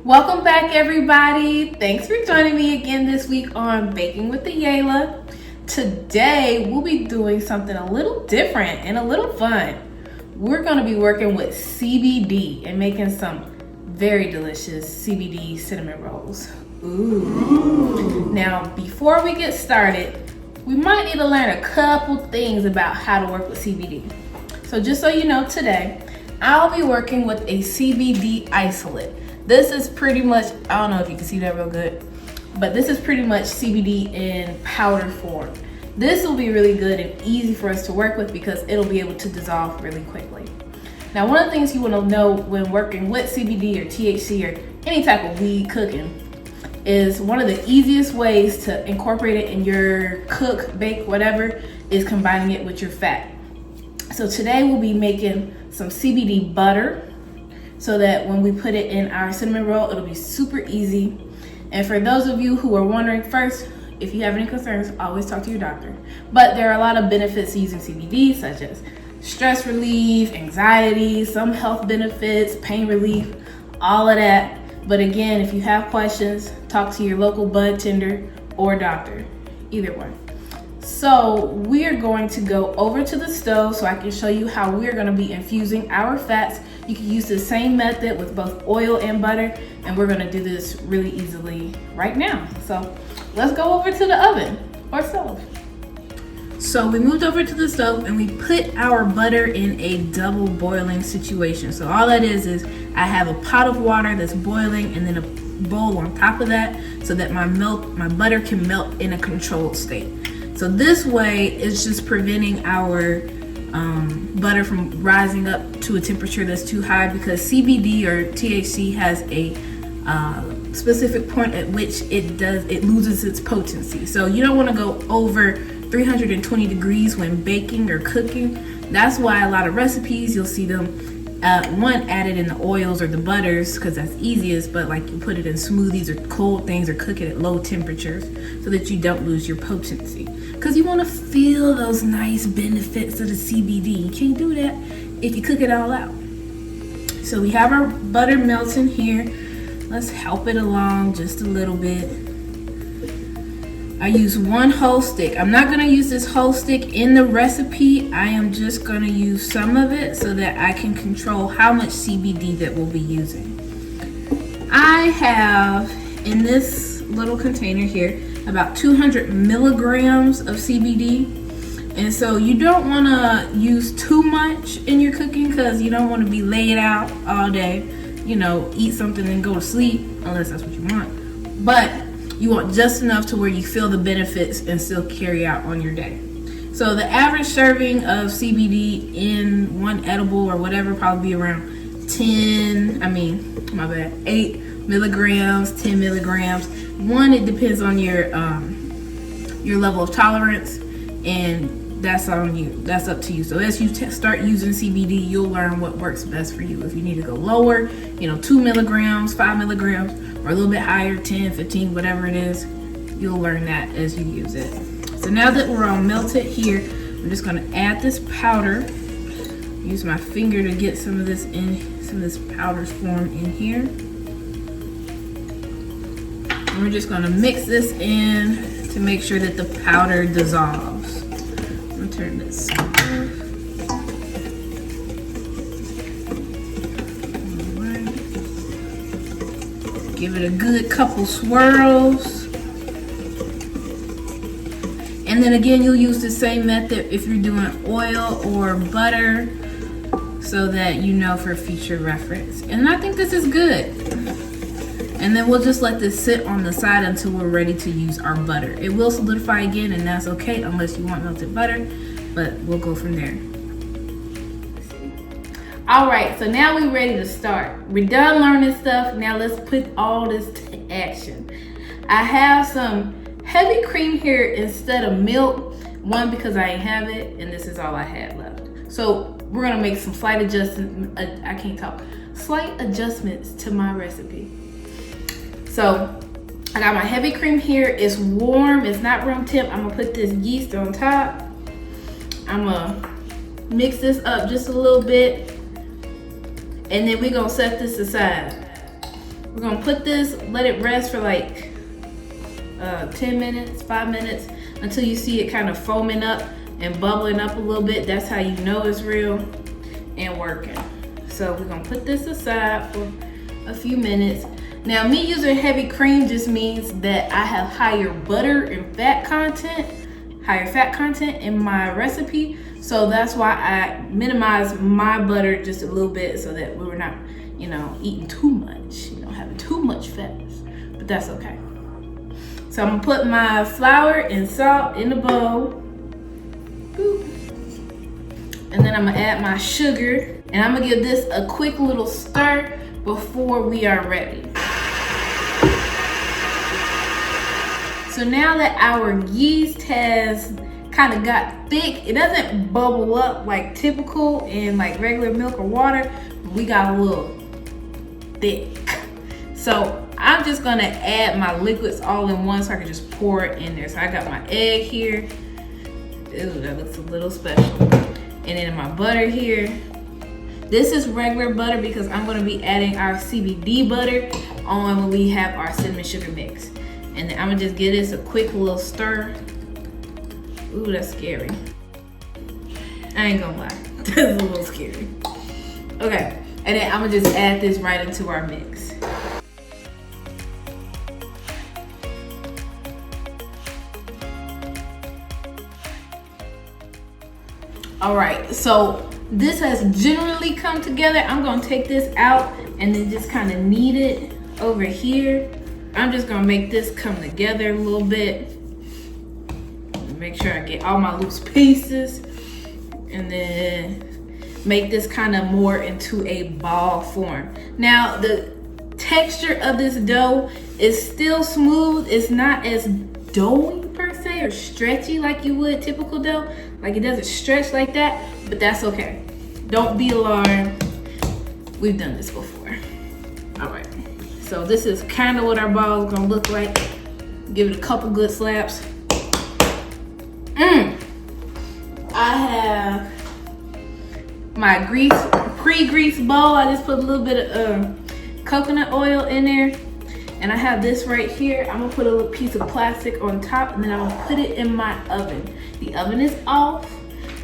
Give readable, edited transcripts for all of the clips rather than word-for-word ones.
Welcome back, everybody. Thanks for joining me again this week on Baking with Ayalah. Today, we'll be doing something a little different and a little fun. We're going to be working with CBD and making some very delicious CBD cinnamon rolls. Ooh. Now, before we get started, we might need to learn a couple things about how to work with CBD. So just so you know, today, I'll be working with a CBD isolate. This is pretty much, I don't know if you can see that real good, but this is pretty much CBD in powder form. This will be really good and easy for us to work with because it'll be able to dissolve really quickly. Now, one of the things you want to know when working with CBD or THC or any type of weed cooking is one of the easiest ways to incorporate it in your cook, bake, whatever, is combining it with your fat. So today we'll be making some CBD butter, so that when we put it in our cinnamon roll, it'll be super easy. And for those of you who are wondering, first, if you have any concerns, always talk to your doctor. But there are a lot of benefits to using CBD, such as stress relief, anxiety, some health benefits, pain relief, all of that. But again, if you have questions, talk to your local bud tender or doctor, either one. So we are going to go over to the stove so I can show you how we're going to be infusing our fats. You can use the same method with both oil and butter, and we're going to do this really easily right now. So let's go over to the oven or stove. So we moved over to the stove and we put our butter in a double boiling situation. So all that is I have a pot of water that's boiling and then a bowl on top of that so that my butter can melt in a controlled state. So this way, it's just preventing our butter from rising up to a temperature that's too high, because CBD or THC has a specific point at which it loses its potency. So you don't want to go over 320 degrees when baking or cooking. That's why a lot of recipes, you'll see them added in the oils or the butters because that's easiest, but like you put it in smoothies or cold things or cook it at low temperatures so that you don't lose your potency, because you want to feel those nice benefits of the CBD. You can't do that if you cook it all out. So we have our butter melting here. Let's help it along just a little bit. I use one whole stick. I'm not gonna use this whole stick in the recipe. I am just gonna use some of it so that I can control how much CBD that we'll be using. I have in this little container here about 200 milligrams of CBD. And so you don't wanna use too much in your cooking because you don't wanna be laid out all day, eat something and go to sleep, unless that's what you want. But you want just enough to where you feel the benefits and still carry out on your day. So the average serving of CBD in one edible or whatever probably be around 8 milligrams, 10 milligrams. It depends on your level of tolerance, and that's on you. That's up to you. So as you start using CBD, you'll learn what works best for you. If you need to go lower, 2 milligrams, 5 milligrams, or a little bit higher, 10, 15, whatever it is, you'll learn that as you use it. So now that we're all melted here, I'm just gonna add this powder. Use my finger to get some of this powder's form in here. And we're just gonna mix this in to make sure that the powder dissolves. I'm gonna turn this off. Give it a good couple swirls. And then again, you'll use the same method if you're doing oil or butter so that you know for future reference. And I think this is good. And then we'll just let this sit on the side until we're ready to use our butter. It will solidify again, and that's okay unless you want melted butter, but we'll go from there. All right, so now we're ready to start. We're done learning stuff. Now let's put all this to action. I have some heavy cream here instead of milk. One, because I ain't have it, and this is all I had left. So we're gonna make some slight adjustments. Slight adjustments to my recipe. So I got my heavy cream here. It's warm, it's not room temp. I'm gonna put this yeast on top. I'm gonna mix this up just a little bit, and then we're gonna set this aside. We're gonna put this, let it rest for like 10 minutes, 5 minutes, until you see it kind of foaming up and bubbling up a little bit. That's how you know it's real and working. So we're gonna put this aside for a few minutes. Now, me using heavy cream just means that I have higher butter and fat content, in my recipe. So that's why I minimize my butter just a little bit so that we're not, you know, eating too much, you know, having too much fats, but that's okay. So I'm gonna put my flour and salt in the bowl. Boop. And then I'm gonna add my sugar, and I'm gonna give this a quick little stir before we are ready. So now that our yeast has kind of got thick, it doesn't bubble up like typical in like regular milk or water, but we got a little thick. So I'm just gonna add my liquids all in one so I can just pour it in there. So I got my egg here. Ew, that looks a little special. And then my butter here. This is regular butter because I'm gonna be adding our CBD butter on when we have our cinnamon sugar mix. And then I'm gonna just give this a quick little stir. Ooh, that's scary. I ain't gonna lie, that's a little scary. Okay, and then I'm gonna just add this right into our mix. All right, so this has generally come together. I'm gonna take this out and then just kind of knead it over here. I'm just gonna make this come together a little bit. Make sure I get all my loose pieces, and then make this kind of more into a ball form. Now, the texture of this dough is still smooth. It's not as doughy per se or stretchy like you would typical dough. Like, it doesn't stretch like that, but that's okay. Don't be alarmed. We've done this before. All right, so this is kind of what our ball is gonna look like. Give it a couple good slaps. I have my pre-greased bowl. I just put a little bit of coconut oil in there. And I have this right here. I'm gonna put a little piece of plastic on top, and then I'm gonna put it in my oven. The oven is off,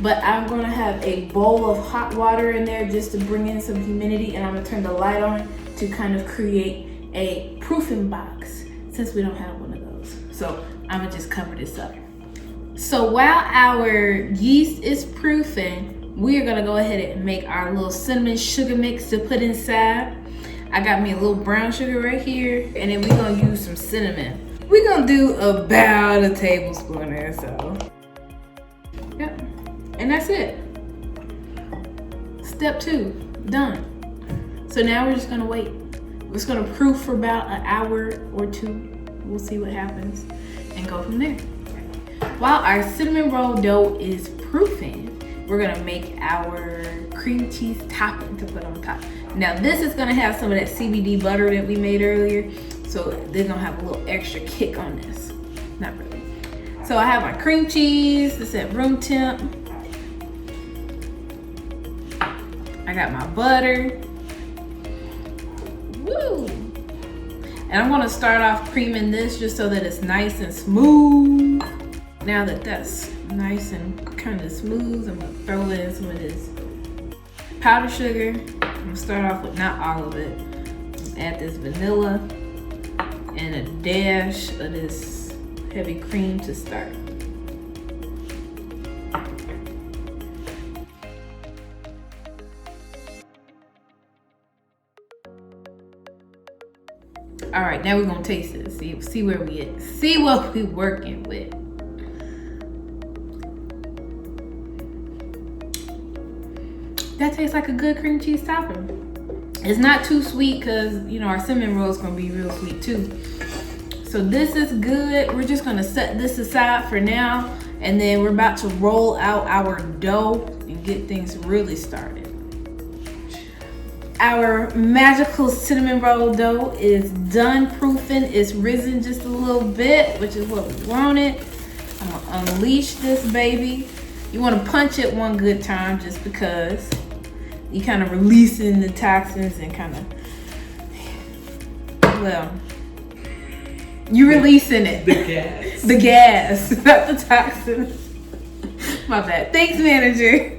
but I'm gonna have a bowl of hot water in there just to bring in some humidity, and I'm gonna turn the light on to kind of create a proofing box since we don't have one of those. So I'm gonna just cover this up. So while our yeast is proofing, we're gonna go ahead and make our little cinnamon sugar mix to put inside. I got me a little brown sugar right here, and then we're gonna use some cinnamon. We're gonna do about a tablespoon or so. Yep, and that's it. Step 2, done. So now we're just gonna wait. We're just gonna proof for about an hour or 2. We'll see what happens and go from there. While our cinnamon roll dough is proofing, we're gonna make our cream cheese topping to put on top. Now this is gonna have some of that CBD butter that we made earlier, so they're gonna have a little extra kick on this. Not really. So I have my cream cheese, it's at room temp. I got my butter. Woo! And I'm gonna start off creaming this just so that it's nice and smooth. Now that that's nice and kind of smooth, I'm gonna throw in some of this powdered sugar. I'm gonna start off with not all of it. Add this vanilla and a dash of this heavy cream to start. All right, now we're gonna taste it. See where we at. See what we working with. That tastes like a good cream cheese topping. It's not too sweet because, you know, our cinnamon roll is gonna be real sweet too. So this is good. We're just gonna set this aside for now, and then we're about to roll out our dough and get things really started. Our magical cinnamon roll dough is done proofing. It's risen just a little bit, which is what we wanted. I'm gonna unleash this baby. You wanna punch it one good time just because you kind of releasing the toxins and kind of Well, you releasing it. The gas. The gas, not the toxins. My bad. Thanks, manager.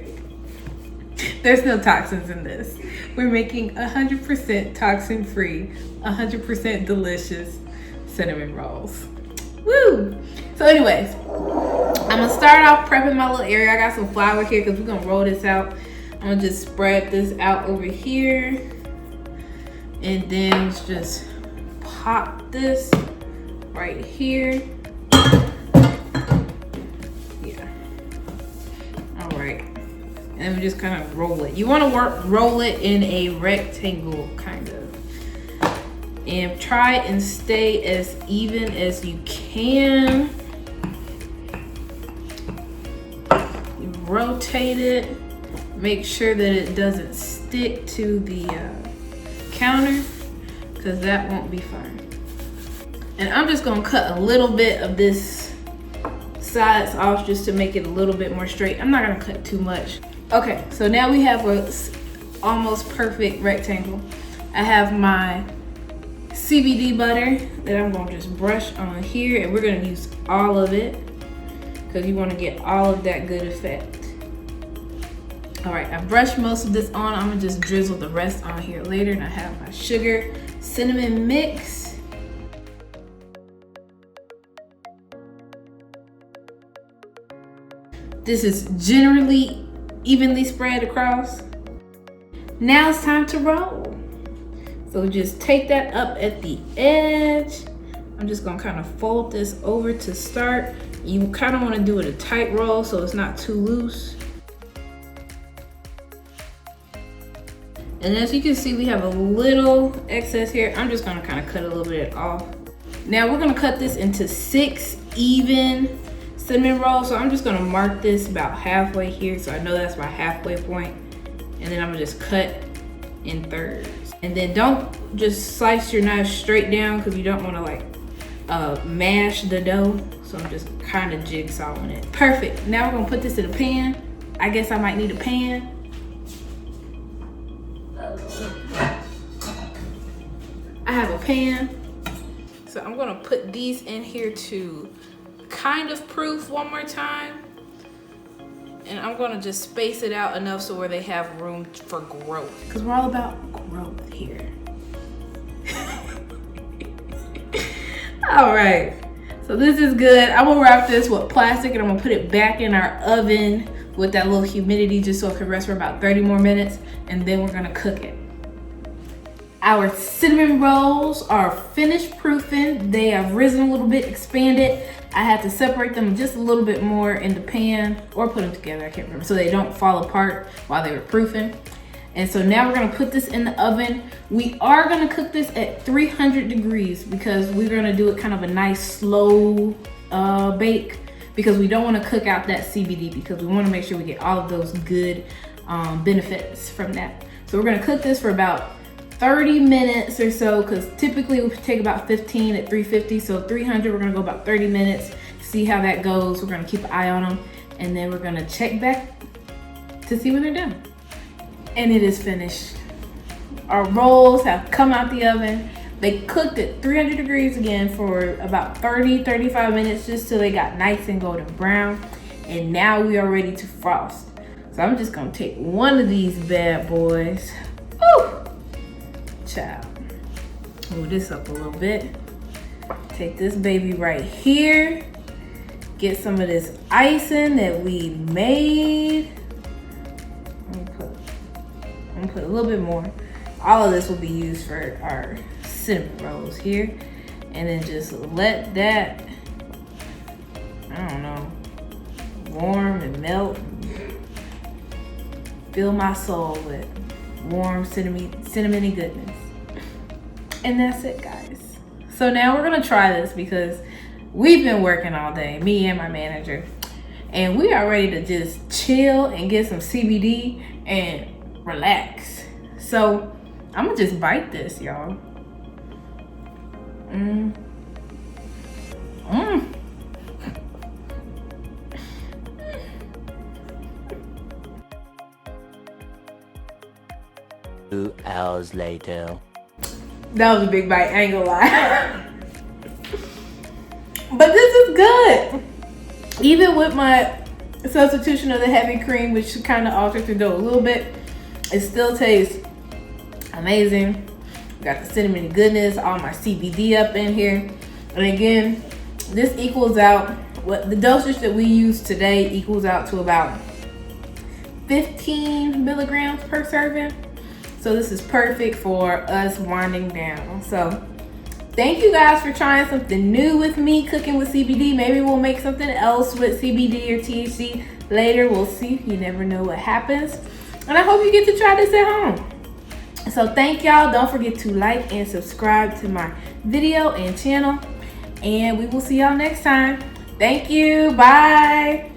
There's no toxins in this. We're making 100% toxin free, 100% delicious cinnamon rolls. Woo! So anyways, I'm gonna start off prepping my little area. I got some flour here because we're gonna roll this out. I'm gonna just spread this out over here. And then let's just pop this right here. Yeah. All right. And then we just kind of roll it. You want to roll it in a rectangle kind of. And try and stay as even as you can. You rotate it. Make sure that it doesn't stick to the counter, because that won't be fun. And I'm just gonna cut a little bit of this sides off just to make it a little bit more straight. I'm not gonna cut too much. Okay, so now we have a almost perfect rectangle. I have my CBD butter that I'm gonna just brush on here, and we're gonna use all of it because you wanna get all of that good effect. All right, I brushed most of this on. I'm gonna just drizzle the rest on here later, and I have my sugar cinnamon mix. This is generally evenly spread across. Now it's time to roll. So just take that up at the edge. I'm just gonna kind of fold this over to start. You kind of want to do it a tight roll so it's not too loose. And as you can see, we have a little excess here. I'm just gonna kind of cut a little bit off. Now we're gonna cut this into 6 even cinnamon rolls. So I'm just gonna mark this about halfway here, so I know that's my halfway point. And then I'm gonna just cut in thirds. And then don't just slice your knife straight down because you don't wanna like mash the dough. So I'm just kind of jigsawing it. Perfect, now we're gonna put this in a pan. I guess I might need a pan. I have a pan. So I'm gonna put these in here to kind of proof one more time. And I'm gonna just space it out enough so where they have room for growth. Because we're all about growth here. All right, so this is good. I will wrap this with plastic and I'm gonna put it back in our oven with that little humidity just so it can rest for about 30 more minutes, and then we're gonna cook it. Our cinnamon rolls are finished proofing. They have risen a little bit, expanded. I had to separate them just a little bit more in the pan, or put them together, I can't remember, so they don't fall apart while they were proofing. And so now we're gonna put this in the oven. We are gonna cook this at 300 degrees because we're gonna do it kind of a nice slow bake, because we don't wanna cook out that CBD, because we wanna make sure we get all of those good benefits from that. So we're gonna cook this for about 30 minutes or so, because typically we take about 15 at 350. So 300, we're gonna go about 30 minutes, see how that goes. We're gonna keep an eye on them, and then we're gonna check back to see when they're done. And it is finished. Our rolls have come out the oven. They cooked at 300 degrees again for about 30-35 minutes, just till they got nice and golden brown. And now we are ready to frost. So I'm just gonna take one of these bad boys. Woo! Child. Move this up a little bit. Take this baby right here. Get some of this icing that we made. I'm gonna put a little bit more. All of this will be used for our cinnamon rolls here. And then just let that, I don't know, warm and melt. Fill my soul with warm cinnamony goodness. And that's it, guys. So now we're gonna try this because we've been working all day, me and my manager, and we are ready to just chill and get some CBD and relax. So I'm gonna just bite this, y'all. Mmm. 2 hours later. That was a big bite, I ain't gonna lie. But this is good. Even with my substitution of the heavy cream, which kind of altered the dough a little bit, it still tastes amazing. Got the cinnamon goodness, all my CBD up in here. And again, this equals out, what the dosage that we use today equals out to about 15 milligrams per serving. So this is perfect for us winding down. So thank you guys for trying something new with me, cooking with CBD. Maybe we'll make something else with CBD or THC later. We'll see. You never know what happens. And I hope you get to try this at home. So thank y'all. Don't forget to like and subscribe to my video and channel. And we will see y'all next time. Thank you. Bye.